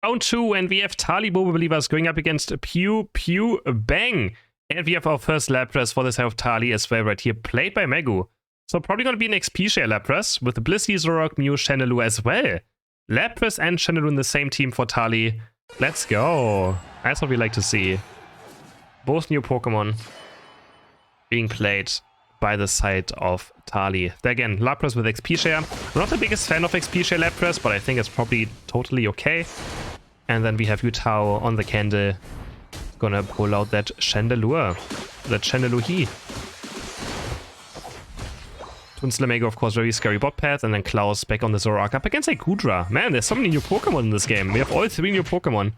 Round 2, and we have Talibobo believers going up against PewPew Bang. And we have our first Lapras for this side of Tali as well right here, played by Megu. So probably going to be an XP share Lapras with Blissey, Zoroark, Mew, Chandelure as well. Lapras and Chandelure in the same team for Tali. Let's go. That's what we like to see. Both new Pokemon being played by the side of Tali. Again, Lapras with XP share. I'm not the biggest fan of XP share Lapras, but I think it's probably totally okay. And then we have Yutao on the candle. Gonna pull out that Chandelure. That Chandelure. Twin Slamego, of course, very scary bot path. And then Klaus back on the Zoroark up against a Goodra. Man, there's so many new Pokemon in this game. We have all 3 new Pokemon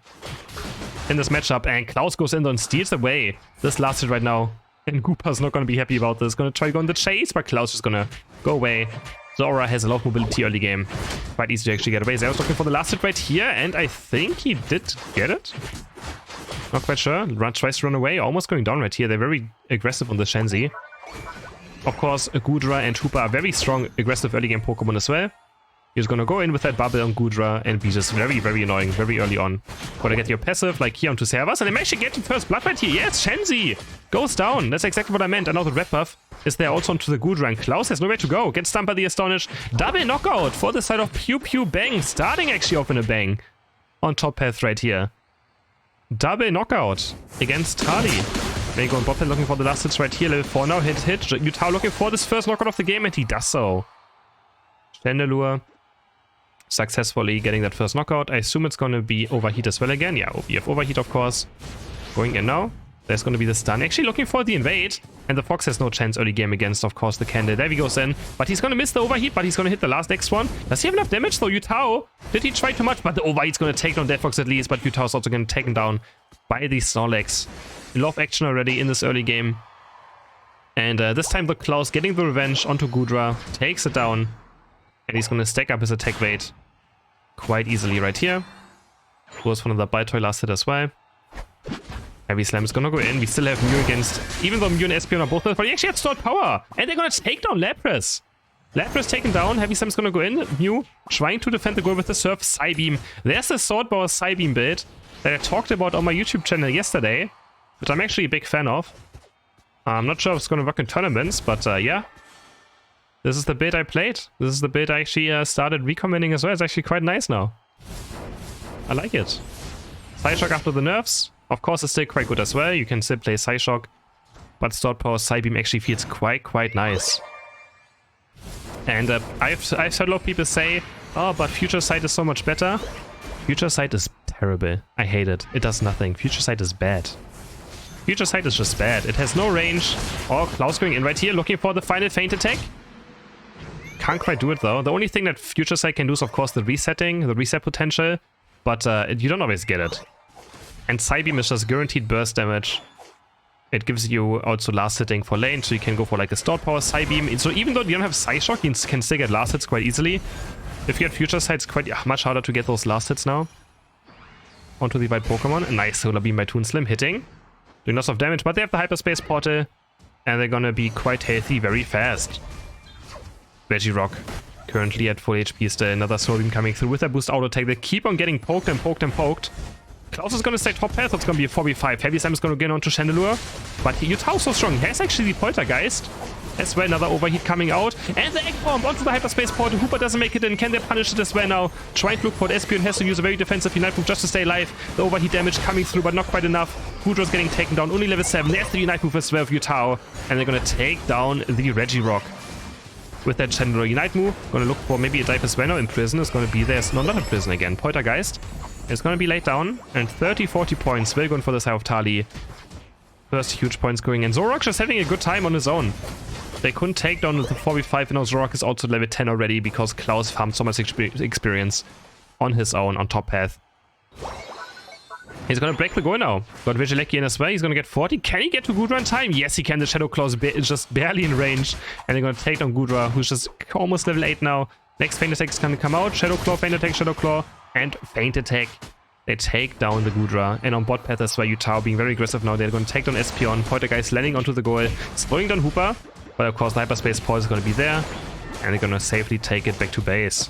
in this matchup. And Klaus goes in and steals away this last hit right now. And Goopa's not going to be happy about this. Going to try to go on the chase, but Klaus is going to go away. Zora has a lot of mobility early game. Quite easy to actually get away. Zero's looking for the last hit right here, and I think he did get it. Not quite sure. Tries to run away. Almost going down right here. They're very aggressive on the Shenzi. Of course, Goodra and Hoopa are very strong, aggressive early game Pokemon as well. He's gonna go in with that bubble on Goodra and be just very, very annoying very early on. Gotta get your passive like here onto Servas, and they managed to get the first blood right here. Yes, Shenzi goes down. That's exactly what I meant. And now the red buff is there also onto the Goodra, and Klaus has nowhere to go. Gets stumped by the Astonished. Double knockout for the side of PewPew Bang. Starting actually off in a bang on top path right here. Double knockout against Tali. They go on bot path looking for the last hits right here. Level 4 now. Hit. Yutao looking for this first knockout of the game, and he does so. Chandelure successfully getting that first knockout. I assume it's going to be Overheat as well again. Yeah, we have Overheat, of course. Going in now. There's going to be the stun. Actually looking for the invade. And the Fox has no chance early game against, of course, the Candle. There he goes in. But he's going to miss the Overheat, but he's going to hit the next one. Does he have enough damage though, Yutao? Did he try too much? But the Overheat's going to take down Dead Fox at least. But Yutao's also going to take him down by the Snorlax. A lot of action already in this early game. And this time the Klaus getting the revenge onto Goodra. Takes it down. And he's going to stack up his attack rate quite easily right here. Goes for another Bite Toy last hit as well. Heavy Slam is going to go in. We still have Mew against... Even though Mew and Espeon are both there, but he actually have stored power. And they're going to take down Lapras. Lapras taken down. Heavy Slam is going to go in. Mew trying to defend the goal with the Surf Psybeam. There's the Sword Power Psybeam build that I talked about on my YouTube channel yesterday, which I'm actually a big fan of. I'm not sure if it's going to work in tournaments, but yeah. This is the build I played. This is the build I actually started recommending as well. It's actually quite nice now. I like it. Psyshock after the nerfs. Of course, it's still quite good as well. You can still play Psyshock. But Stored Power Psybeam actually feels quite nice. And I've heard a lot of people say, oh, but Future Sight is so much better. Future Sight is terrible. I hate it. It does nothing. Future Sight is bad. Future Sight is just bad. It has no range. Oh, Klaus going in right here, looking for the final feint attack. Can't quite do it though. The only thing that Future Sight can do is of course the resetting, the reset potential. But you don't always get it. And Psybeam is just guaranteed burst damage. It gives you also last hitting for lane, so you can go for like a Stored Power Psybeam. So even though you don't have Psyshock, you can still get last hits quite easily. If you had Future Sight, it's quite much harder to get those last hits now. Onto the white Pokemon. A nice Solar Beam by Toon Slim hitting. Doing lots of damage, but they have the Hyperspace Portal. And they're gonna be quite healthy very fast. Regirock currently at full HP still. Another Solar Beam coming through with a boost auto attack. They keep on getting poked and poked and poked. Klaus is going to stay top path. It's going to be a 4v5. Heavy Slam is going to get onto Chandelure. But Yutao's so strong. He has actually the Poltergeist. As well, another Overheat coming out. And the Egg Bomb onto the Hyperspace Portal. Hooper doesn't make it in. Can they punish it as well now? Trying to look for it. Espeon has to use a very defensive Unite Move just to stay alive. The Overheat damage coming through, but not quite enough. Goodra's getting taken down. Only level 7. There's the Unite Move as well of Yutao. And they're going to take down the Regirock. With that Chandelure Unite move, gonna look for maybe a dive as well now. In prison is gonna be there. No, not in prison again. Poltergeist is gonna be laid down, and 30-40 points will go in for the side of Tali. First huge points going in. Zoroark just having a good time on his own. They couldn't take down the 4v5, and now Zoroark is also level 10 already because Klaus farmed so much experience on his own on top path. He's gonna break the goal now. Got Vigileki in as well. He's gonna get 40. Can he get to Goodra in time? Yes, he can. The Shadow Claw is just barely in range. And they're gonna take down Goodra, who's just almost level 8 now. Next Feint Attack is gonna come out. Shadow Claw, Feint Attack, Shadow Claw, and Feint Attack. They take down the Goodra. And on bot path as well, Yutao being very aggressive now. They're gonna take down Espeon. Poltergeist landing onto the goal. Slowing down Hooper. But of course, the Hyperspace Pulse is gonna be there. And they're gonna safely take it back to base.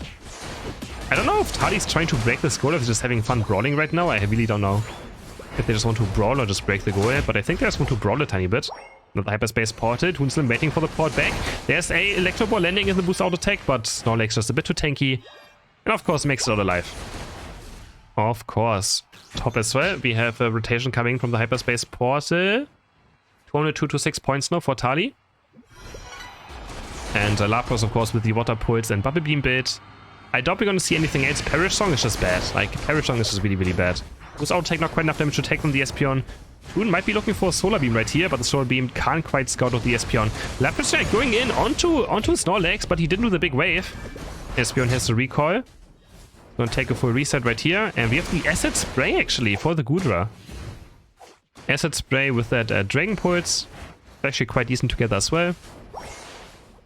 I don't know if Tali's trying to break this goal, or if he's just having fun brawling right now. I really don't know if they just want to brawl or just break the goal, but I think they just want to brawl a tiny bit. Not the hyperspace ported. Toonslim waiting for the port back. There's a Electro Ball landing in the boost auto attack, but Snorlax just a bit too tanky. And of course makes it out alive. Of course. Top as well. We have a rotation coming from the hyperspace portal. 202 to 6 points now for Tali. And Lapras, of course, with the Water Pulse and Bubble Beam build. I doubt we're going to see anything else. Perish Song is just bad. Like, Perish Song is just really, really bad. Boost auto attack, not quite enough damage to take from the Espeon. Toon might be looking for a Solar Beam right here, but the Solar Beam can't quite scout out the Espeon. Lapras going in onto Snorlax, but he didn't do the big wave. Espeon has the recall. Gonna take a full reset right here, and we have the Acid Spray actually for the Goodra. Acid Spray with that Dragon Pulse. Actually quite decent together as well.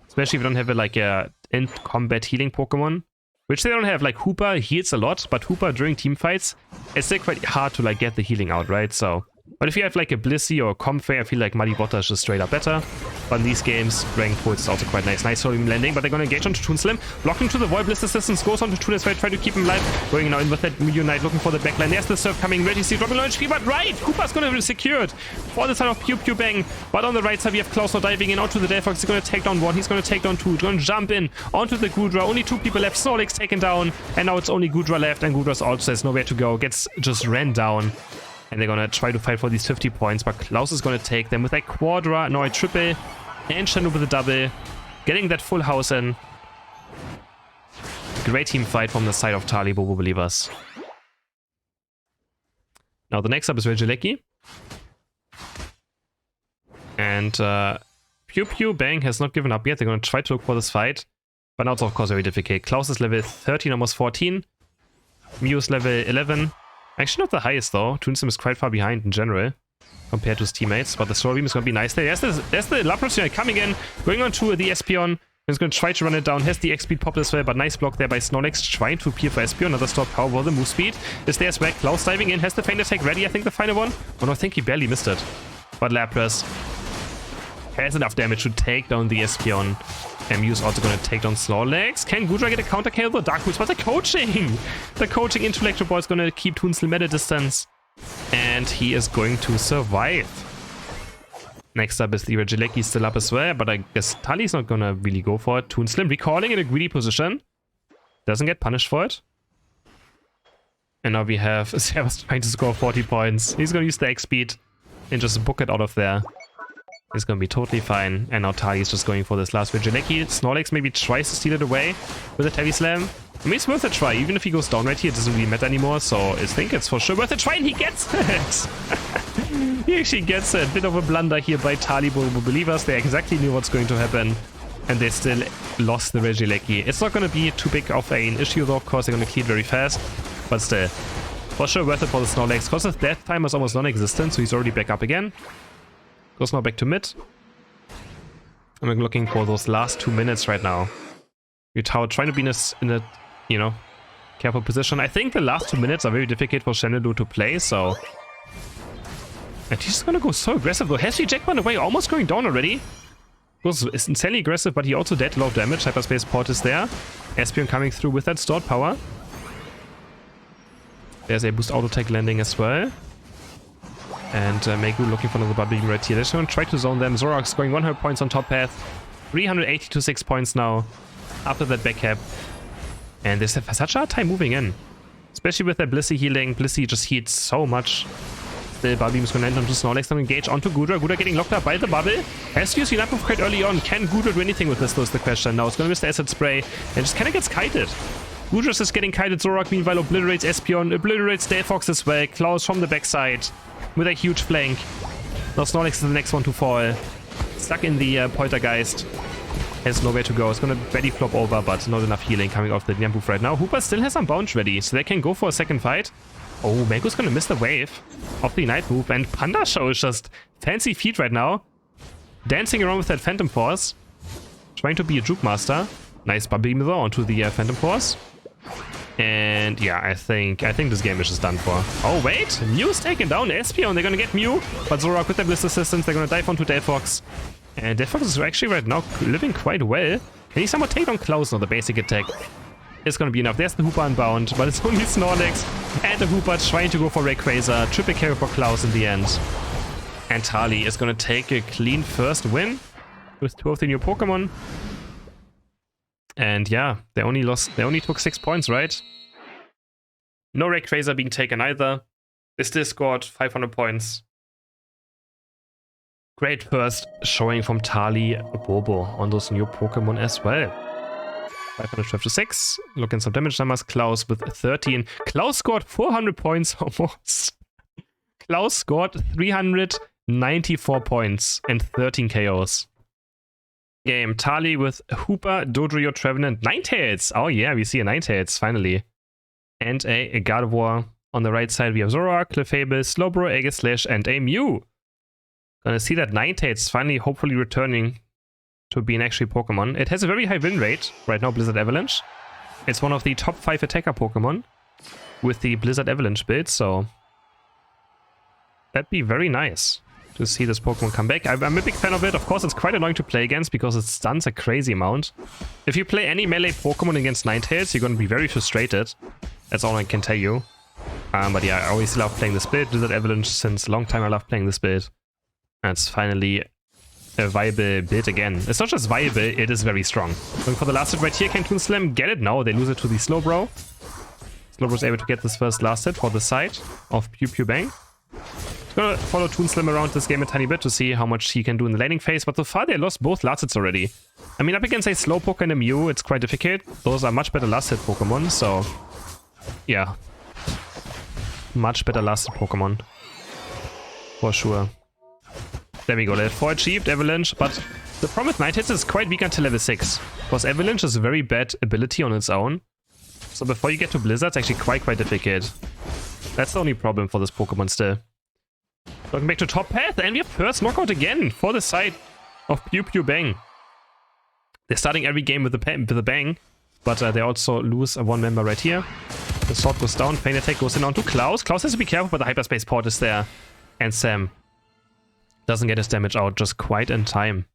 Especially if we don't have like a in-combat healing Pokemon. Which they don't have. Like Hooper heals a lot, but Hooper during team fights, it's still quite hard to like get the healing out, right? So, but if you have like a Blissey or a Comfey, I feel like Muddy Water is just straight up better. But in these games, Dragon Pulse is also quite nice. Nice Solar Beam landing, but they're gonna engage onto Toonslim. Blocking to the wall, Bliss Assistance goes onto Toon as well, try to keep him alive. Going now in with that Unite, looking for the backline. There's the Surf coming, ready to see dropping low HP, but right! Hooper's gonna be secured for the side of PewPew Bang. But on the right side, we have Klaus now diving in onto the Delphox. He's gonna take down one, he's gonna take down two. He's gonna jump in onto the Goodra. Only two people left. Snorlax taken down, and now it's only Goodra left, and Goodra's also has nowhere to go. Gets just ran down. And they're gonna try to fight for these 50 points, but Klaus is gonna take them with a Quadra, no, a triple, and Shenmue with a double, getting that full house in. Great team fight from the side of Talibobo believers. Now the next up is Regieleki. And PewPew Bang has not given up yet. They're gonna try to look for this fight, but now it's of course very difficult. Klaus is level 13, almost 14. Mew is level 11. Actually not the highest though. Toonslim is quite far behind in general compared to his teammates, but the Solar Beam is going to be nice there. There's the Lapras coming in, going on to the Espeon. He's going to try to run it down. Has the X-Speed pop as well, but nice block there by Snorlax, trying to appear for Espeon. Another stop power for the move speed is there as well. Klaus diving in, has the feint attack ready, I think the final one. Oh no, I think he barely missed it. But Lapras has enough damage to take down the Espeon. And Mew's also going to take down Snorlax. Can Goodra get a counter kill? The Dark Boots, but the coaching! The coaching into Electro Ball is going to keep Toonslim at a distance. And he is going to survive. Next up is the Regieleki still up as well, but I guess Tali's not going to really go for it. Toonslim recalling in a greedy position. Doesn't get punished for it. And now we have Servus trying to score 40 points. He's going to use the X-Speed and just book it out of there. It's going to be totally fine. And now Tali is just going for this last Regieleki. Snorlax maybe tries to steal it away with a Heavy Slam. I mean, it's worth a try. Even if he goes down right here, it doesn't really matter anymore. So I think it's for sure worth a try, and he gets it! He actually gets it. Bit of a blunder here by Talibobo believers. They exactly knew what's going to happen. And they still lost the Regieleki. It's not going to be too big of an issue though. Of course, they're going to clear it very fast. But still, for sure worth it for the Snorlax. Because his death time is almost non-existent, so he's already back up again. Goes now back to mid. And we're looking for those last 2 minutes right now. Utao trying to be in a, you know, careful position. I think the last 2 minutes are very difficult for Shenmue to play, so... And he's just gonna go so aggressive though. Has he Jackpot away, almost going down already? Goes insanely aggressive, but he also dead low damage. Hyperspace Port is there. Espeon coming through with that stored power. There's a boost auto tech landing as well. And Megu looking for another Bubble Beam right here. They're just going to try to zone them. Zoroark's going 100 points on top path. 380 to 6 points now after that back cap. And they have such a hard time moving in. Especially with their Blissey healing. Blissey just heals so much. Still, Bubble Beam is going to end onto Snorlax and engage onto Goodra. Goodra getting locked up by the bubble. Has to use the move quite early on. Can Goodra do anything with this, though, is the question. Now it's going to miss the Acid Spray. And just kind of gets kited. Goodra is getting kited. Zoroark meanwhile obliterates Espeon. Obliterates Delphox as well. Klaus from the backside with a huge flank. Now Snorlax is the next one to fall. Stuck in the Poltergeist. Has nowhere to go. It's gonna belly flop over, but not enough healing coming off the Nyamboof right now. Hooper still has some bounce ready, so they can go for a second fight. Oh, Megu's gonna miss the wave of the Night Move, and Panda Show is just fancy feet right now. Dancing around with that Phantom Force. Trying to be a Juke Master. Nice Bubble Beam though onto the Phantom Force. And yeah, I think this game is just done for. Oh wait, Mew's taken down Espeon. They're gonna get Mew, but Zoroark with their Bliss Assistance, they're gonna dive onto Delphox. And Delphox is actually right now living quite well. Can he somehow take down Klaus on the basic attack? is going to be enough. There's the Hooper unbound, but it's only Snorlax and the Hooper trying to go for Rayquaza. Triple carry for Klaus in the end. And Tali is going to take a clean first win with 2 of the new Pokemon. And yeah, they only took 6 points, right? No Rayquaza being taken either. They still scored 500 points. Great first showing from Talibobo on those new Pokemon as well. 512 to 6. Look in some damage numbers. Klaus with 13. Klaus scored 400 points almost. Klaus scored 394 points and 13 KOs. Game. Tali with Hooper, Dodrio, Trevenant, Ninetales. Oh yeah, we see a Ninetales finally. And a Gardevoir. On the right side we have Zoroark, Clefable, Slowbro, Aegislash, and a Mew. Gonna see that Ninetales finally hopefully returning to be an actual Pokemon. It has a very high win rate right now, Blizzard Avalanche. It's one of the top 5 attacker Pokemon with the Blizzard Avalanche build, so that'd be very nice to see this Pokemon come back. I'm a big fan of it. Of course, it's quite annoying to play against because it stuns a crazy amount. If you play any melee Pokemon against Ninetales, you're gonna be very frustrated. That's all I can tell you. But yeah, I always love playing this build. Blizzard Avalanche, since a long time I love playing this build. And it's finally a viable build again. It's not just viable, it is very strong. Going for the last hit right here, can Toon Slam get it? No, they lose it to the Slowbro. Slowbro's able to get this first last hit for the side of PewPew Bang. He's gonna follow Toon Slam around this game a tiny bit to see how much he can do in the laning phase, but so far they lost both last hits already. I mean, up against a Slowpoke and a Mew, it's quite difficult. Those are much better last hit Pokemon, so yeah. Much better last hit Pokemon. For sure. There we go, level 4 achieved, Avalanche, but the problem with Ninetales is quite weak until level 6, because Avalanche is a very bad ability on its own, so before you get to Blizzard, it's actually quite difficult. That's the only problem for this Pokemon still. Looking back to top path, and we have first knockout again for the side of PewPew Bang. They're starting every game with a bang, but they also lose one member right here. The sword goes down, Feint Attack goes in onto Klaus. Klaus has to be careful, but the Hyperspace Port is there, and Sam doesn't get his damage out just quite in time.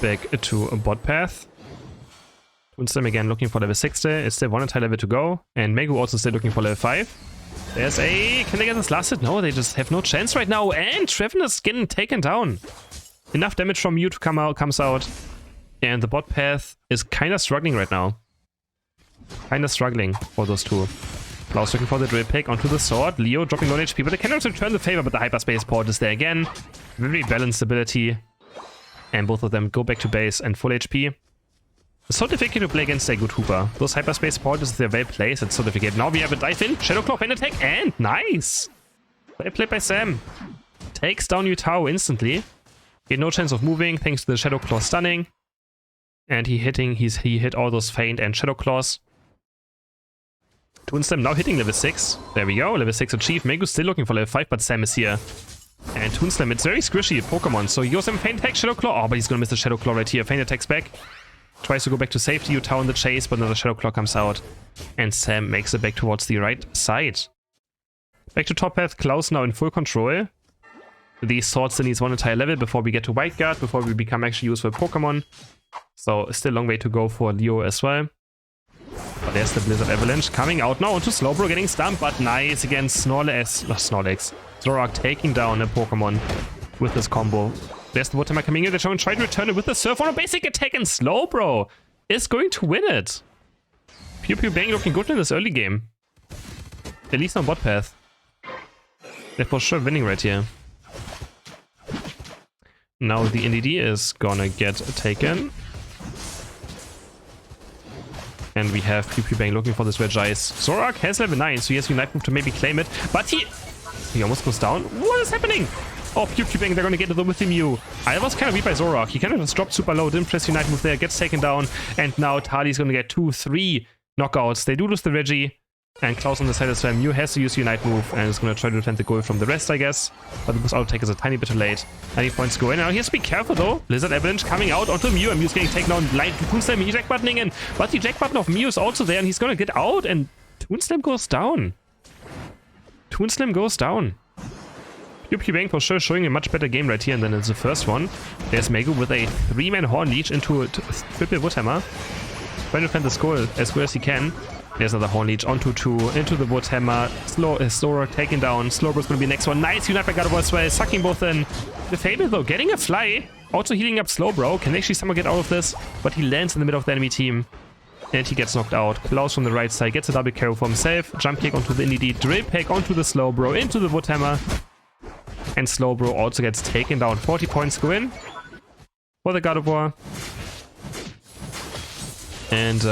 Back to a bot path. Toon Slam again looking for level 60. It's still one entire level to go. And Megu also still looking for level 5. There's a... Can they get this last hit? No, they just have no chance right now. And Treven is getting taken down. Enough damage from Mew to comes out. And the bot path is kind of struggling right now. Kind of struggling for those two. Klaus looking for the drill pick onto the sword. Leo dropping 1 HP, but they cannot return the favor, but the Hyperspace Port is there again. Very balanced ability. And both of them go back to base and full HP. It's so difficult to play against a good Hooper. Those Hyperspace Ports, they're well placed. It's so difficult. Now we have a dive in. Shadow Claw, Feint Attack, and nice! Well played by Sam. Takes down Yutao instantly. He had no chance of moving thanks to the Shadow Claw stunning. And he hit all those Feint and Shadow Claws. Toon Slam now hitting level 6. There we go, level 6 achieved. Megu's still looking for level 5, but Sam is here. And Toon Slam, it's very squishy Pokemon. So he goes in Feint Attack, Shadow Claw. Oh, but he's gonna miss the Shadow Claw right here. Feint Attack's back. Tries to go back to safety, Yutao in the chase, but another Shadow Claw comes out. And Sam makes it back towards the right side. Back to top path, Klaus now in full control. The sword still needs one entire level before we get to White Guard, before we become actually useful Pokemon. So still a long way to go for Leo as well. But there's the Blizzard Avalanche coming out now onto Slowbro, getting stumped, but nice against Snorlax. Zoroark taking down a Pokemon with this combo. There's the Watermark coming in. They're trying to return it with the Surf on a basic attack, and Slowbro is going to win it. PewPew Bang looking good in this early game. At least on bot path. They're for sure winning right here. Now the NDD is gonna get taken. And we have PewPew Bang looking for this Regice. Zoroark has level 9, so he has Unite Move to maybe claim it. But he almost goes down. What is happening? Oh, PewPew Bang, they're gonna get it with the Mew. I was kind of weak by Zoroark. He kind of just dropped super low, didn't press Unite Move there, gets taken down. And now Tali's gonna get 2, 3 knockouts. They do lose the Reggie. And Klaus on the side as well. Mew has to use Unite Move and is gonna try to defend the goal from the rest, I guess. But the auto take is a tiny bit too late. 90 points go in. Now he has to be careful though. Blizzard Avalanche coming out onto Mew, and Mew's getting taken down. Light Toon Slam eject buttoning in. But the eject button of Mew is also there, and he's gonna get out, and Toon Slam goes down. Toon Slam goes down. PewPew Bang for sure showing a much better game right here than in the first one. There's Megu with a 3-man Horn Leech into a triple Woodhammer. Trying to defend the skull as good as he can. There's another Horn Leech onto 2, into the Wood Hammer. Slowbro taken down. Slowbro's gonna be next one. Nice Unite by Gardevoir as well, sucking both in. The Fable though, getting a fly. Also healing up Slowbro. Can actually somehow get out of this, but he lands in the middle of the enemy team. And he gets knocked out. Klaus from the right side gets a double KO for himself. Jump kick onto the Indeedee. Drill Peck onto the Slowbro, into the Wood Hammer. And Slowbro also gets taken down. 40 points go in for the Gardevoir. And,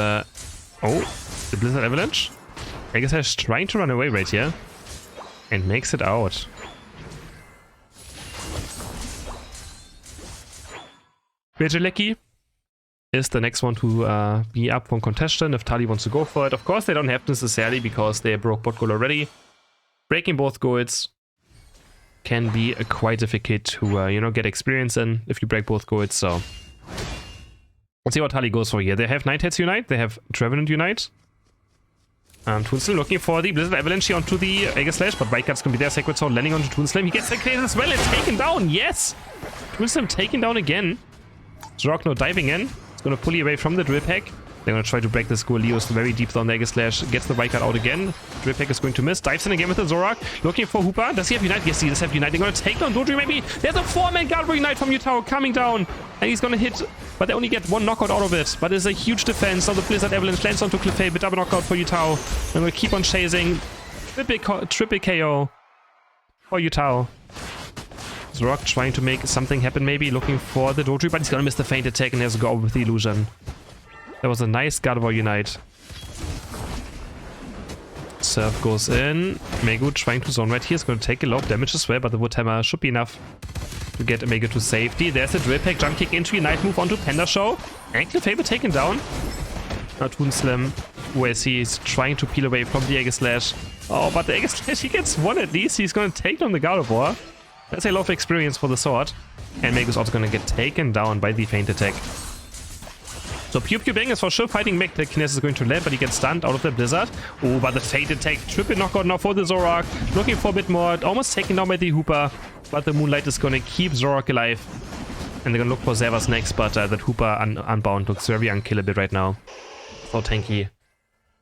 oh, the Blizzard Avalanche. I guess he's trying to run away right here. And makes it out. Vigileki is the next one to be up from contention if Tali wants to go for it. Of course, they don't have to necessarily because they broke bot goal already. Breaking both goals can be quite difficult to, you know, get experience in if you break both goals. So let's see what Tali goes for here. They have Nightheads Unite. They have Trevenant Unite. Toonslam looking for the Blizzard Avalanche here onto the Aegislash, but Wildcard's gonna be there. Sacred Soul landing onto Toonslam. He gets the clear as well and taken down. Yes! Toonslam taken down again. Zorok diving in. It's gonna pull you away from the Drill Peck. They're gonna try to break the skull. Leo's very deep down the Aegislash. Gets the Wildcard out again. Drill Peck is going to miss. Dives in again with the Zorok. Looking for Hoopa. Does he have Unite? Yes, he does have Unite. They're gonna take down Dodrio maybe. There's a 4-man Gardevoir Unite from Utao coming down. And he's gonna hit, but they only get one knockout out of it. But it's a huge defense. Now the Blizzard Avalanche lands onto Clefairy. Double knockout for Utao. And we'll keep on chasing. Triple KO for Utao. Zorok trying to make something happen maybe. Looking for the Dodrio, but he's gonna miss the feint attack and has to go over with the illusion. That was a nice Gardevoir Unite. Surf goes in. Megu trying to zone right here. Is going to take a lot of damage as well, but the Wood Hammer should be enough to get Megu to safety. There's a Drill Peck. Jump kick into Unite move onto Panda Show. And Clefairy taken down. Now Toonslam, where he's trying to peel away from the Aegislash. Oh, but the Aegislash, he gets one at least. He's going to take down the Gardevoir. That's a lot of experience for the sword. And Megu's also going to get taken down by the feint attack. So PewPew Bang is for sure fighting Meg. The Kiness is going to land, but he gets stunned out of the Blizzard. Oh, but the feint attack. Triple knockout now for the Zorok. Looking for a bit more. Almost taken down by the Hoopa. But the Moonlight is going to keep Zorok alive. And they're going to look for Zervas next, but that Hoopa unbound looks very unkillable right now. So tanky.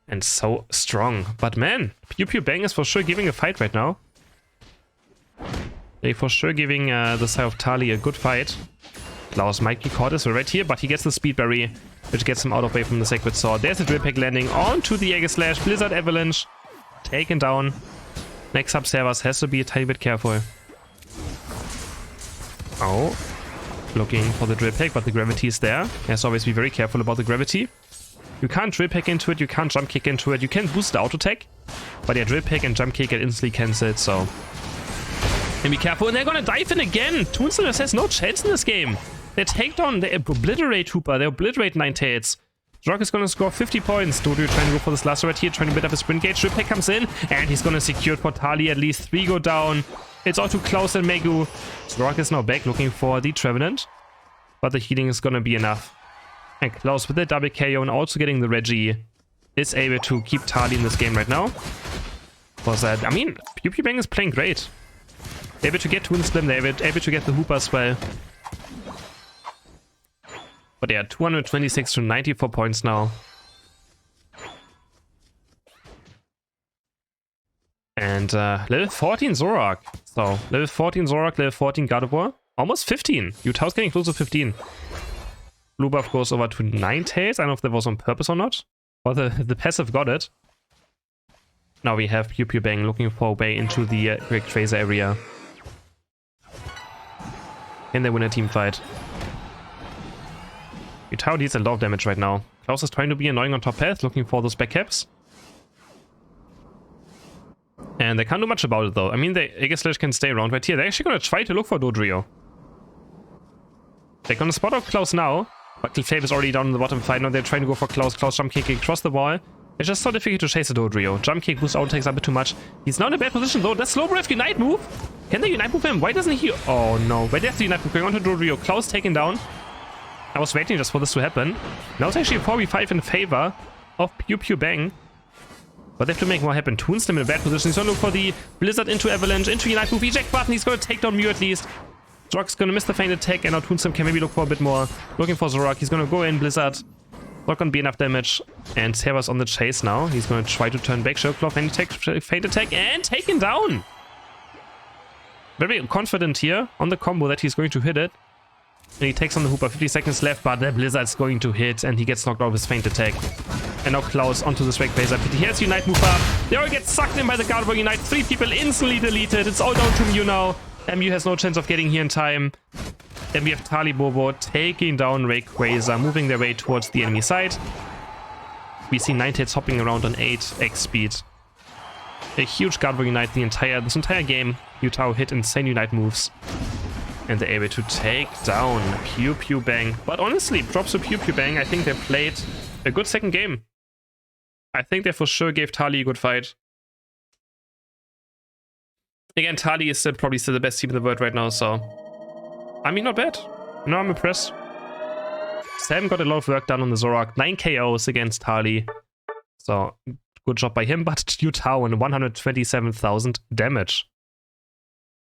And so strong. But man, PewPew Bang is for sure giving a fight right now. They're for sure giving the side of Tali a good fight. Klaus might be caught as well right here, but he gets the Speed Berry, which gets him out of way from the Sacred Sword. There's a Drill Peck landing onto the Aegislash. Blizzard Avalanche taken down. Next up, Zervas has to be a tiny bit careful. Oh, looking for the Drill Peck, but the gravity is there. He has to always be very careful about the gravity. You can't Drill Peck into it, you can't Jump Kick into it, you can boost the auto attack, but yeah, Drill Peck and Jump Kick get instantly cancelled, so and be careful. And they're gonna dive in again. Toonslem has no chance in this game. They take down, they obliterate Hoopa, they obliterate Ninetales. Zorok is gonna score 50 points. Dodrio trying to go for this last right here, trying to build up a sprint gauge. Drill Peck comes in, and he's gonna secure it for Tali. At least 3 go down. It's all to Klaus and Megu. Zorok is now back looking for the Trevenant, but the healing is gonna be enough. And Klaus with the double KO and also getting the Reggie is able to keep Tali in this game right now. Was that, I mean, PewPew Bang is playing great. They're able to get Toonslem, they're able to get the Hoopa as well. But yeah, 226 to 94 points now. And level 14 Zorok. So, level 14 Zorok, level 14 Gardevoir. Almost 15. Utao's getting close to 15. Blue buff goes over to Ninetales. I don't know if that was on purpose or not. Or the passive got it. Now we have PewPew Bang looking for a way into the Great Tracer area. Can they win a team fight? Utao deals a lot of damage right now. Klaus is trying to be annoying on top path, looking for those back caps. And they can't do much about it though. I mean, the Aegislash can stay around right here. They're actually going to try to look for Dodrio. They're going to spot out Klaus now. But Clefairy is already down in the bottom fight. Now they're trying to go for Klaus. Klaus jump kicking across the wall. It's just so difficult to chase a Dodrio. Jump kick boost auto takes a bit too much. He's now in a bad position though. Does Slowbro have Unite move? Can they Unite move him? Why doesn't he? Oh no. Wait, there's the Unite move going on to Dodrio. Klaus taken down. I was waiting just for this to happen. Now it's actually a 4v5 in favor of PewPew Bang. But they have to make more happen. Toonslem in a bad position. He's going to look for the Blizzard into Avalanche, into Unite move. Eject button. He's going to take down Mew at least. Zorok's going to miss the feint attack, and now Toonslem can maybe look for a bit more. Looking for Zorok. He's going to go in Blizzard. Not gonna be enough damage. And Server's on the chase now. He's gonna try to turn back Shellclaw, and he takes Feint Attack and taken down. Very confident here on the combo that he's going to hit it. And he takes on the Hooper, 50 seconds left, but the Blizzard's going to hit, and he gets knocked out with Feint Attack. And now Klaus onto this Rayquaza. He has Unite move up. They all get sucked in by the Gardevoir Unite. 3 people instantly deleted. It's all down to Mew now. Mew has no chance of getting here in time. Then we have Talibobo taking down Rayquaza, moving their way towards the enemy side. We see Ninetales hopping around on 8x speed. A huge Gardevoir Unite this entire game. Utao hit insane Unite moves. And they're able to take down PewPew Bang. But honestly, props to PewPew Bang. I think they played a good second game. I think they for sure gave Tali a good fight. Again, Tali is probably still the best team in the world right now, so... I mean, not bad. No, I'm impressed. Sam got a lot of work done on the Zoroark. 9 KOs against Tali. So, good job by him, but Utao and 127,000 damage.